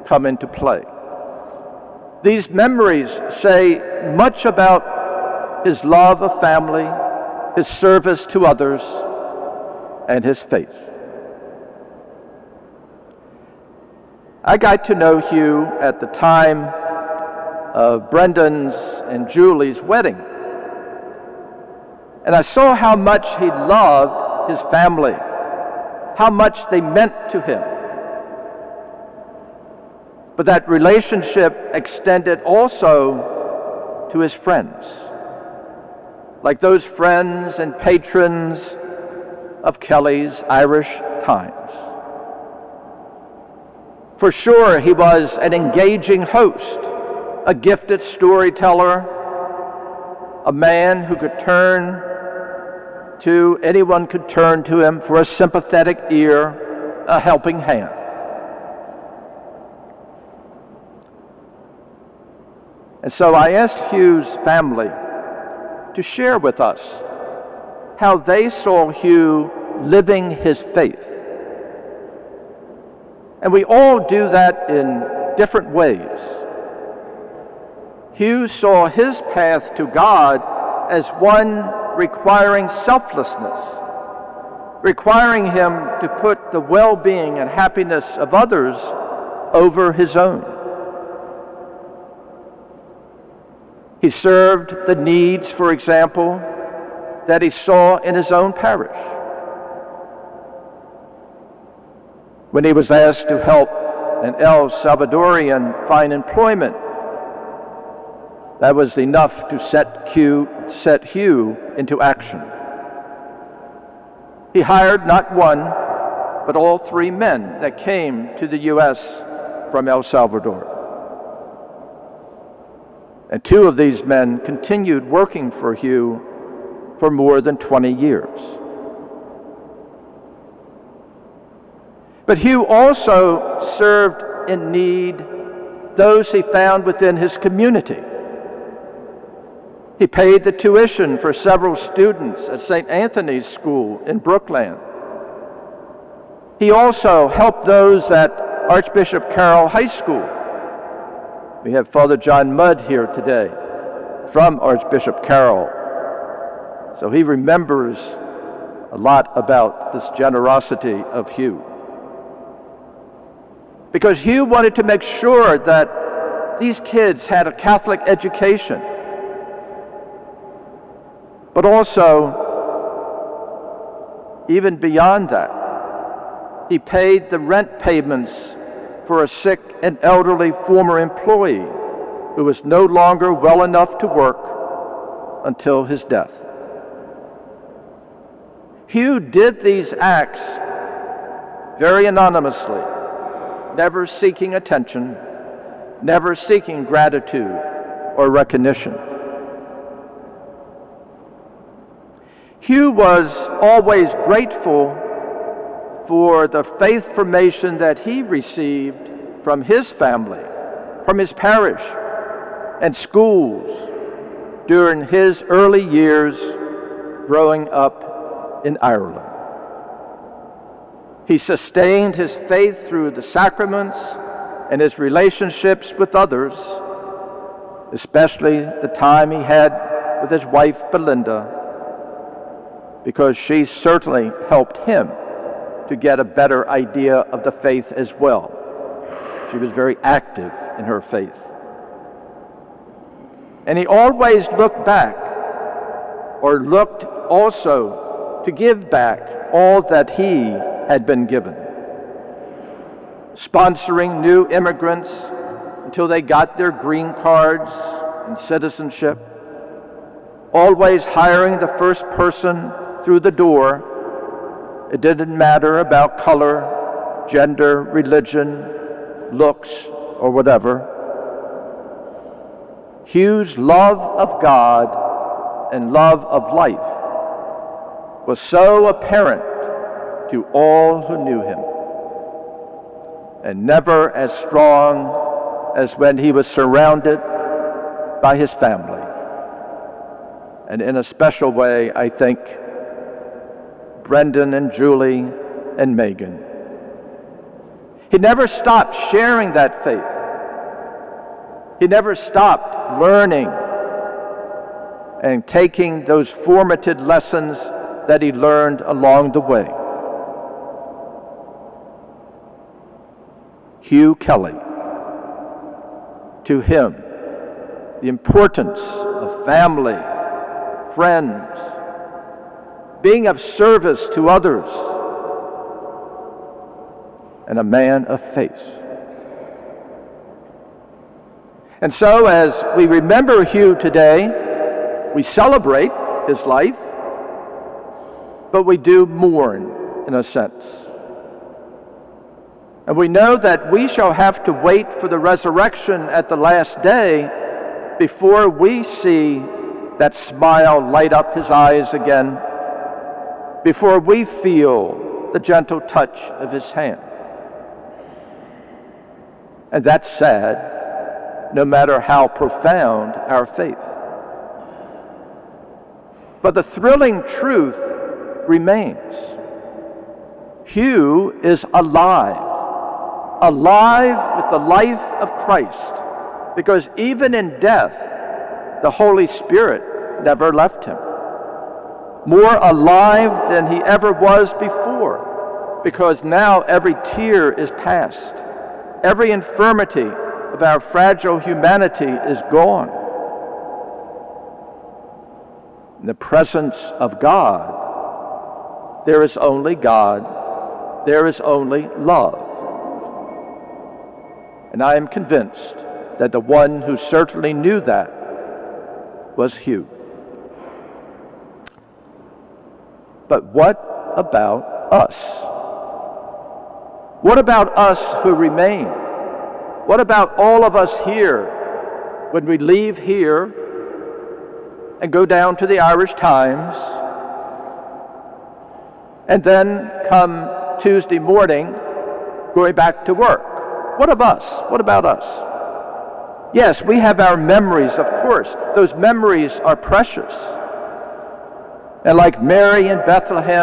come into play. These memories say much about his love of family, his service to others, and his faith. I got to know Hugh at the time of Brendan's and Julie's wedding. And I saw how much he loved his family, how much they meant to him. But that relationship extended also to his friends, like those friends and patrons of Kelly's Irish Times. For sure, he was an engaging host, a gifted storyteller, a man who anyone could turn to him for a sympathetic ear, a helping hand. And so I asked Hugh's family to share with us how they saw Hugh living his faith. And we all do that in different ways. Hugh saw his path to God as one requiring selflessness, requiring him to put the well-being and happiness of others over his own. He served the needs, for example, that he saw in his own parish. When he was asked to help an El Salvadorian find employment, that was enough to set Hugh into action. He hired not one, but all three men that came to the U.S. from El Salvador. And two of these men continued working for Hugh for more than 20 years. But Hugh also served in need those he found within his community. He paid the tuition for several students at St. Anthony's School in Brookland. He also helped those at Archbishop Carroll High School. We have Father John Mudd here today from Archbishop Carroll. So he remembers a lot about this generosity of Hugh. Because Hugh wanted to make sure that these kids had a Catholic education, but also, even beyond that, he paid the rent payments for a sick and elderly former employee who was no longer well enough to work until his death. Hugh did these acts very anonymously, never seeking attention, never seeking gratitude or recognition. Hugh was always grateful for the faith formation that he received from his family, from his parish and schools during his early years growing up in Ireland. He sustained his faith through the sacraments and his relationships with others, especially the time he had with his wife, Belinda, because she certainly helped him to get a better idea of the faith as well. She was very active in her faith. And he always looked back, or looked also to give back all that he had been given. Sponsoring new immigrants until they got their green cards and citizenship. Always hiring the first person through the door. It didn't matter about color, gender, religion, looks, or whatever. Hugh's love of God and love of life was so apparent to all who knew him, and never as strong as when he was surrounded by his family. And in a special way, I think, Brendan and Julie and Megan. He never stopped sharing that faith. He never stopped learning and taking those formative lessons that he learned along the way. Hugh Kelly. To him, the importance of family, friends, being of service to others, and a man of faith. And so, as we remember Hugh today, we celebrate his life, but we do mourn, in a sense. And we know that we shall have to wait for the resurrection at the last day before we see that smile light up his eyes again, before we feel the gentle touch of his hand. And that's sad, no matter how profound our faith. But the thrilling truth remains. Hugh is alive with the life of Christ, because even in death, the Holy Spirit never left him. More alive than he ever was before, because now every tear is past. Every infirmity of our fragile humanity is gone. In the presence of God, there is only God, there is only love. And I am convinced that the one who certainly knew that was Hugh. But what about us? What about us who remain? What about all of us here when we leave here and go down to the Irish Times and then come Tuesday morning going back to work? What of us? What about us? Yes, we have our memories, of course. Those memories are precious. And like Mary in Bethlehem,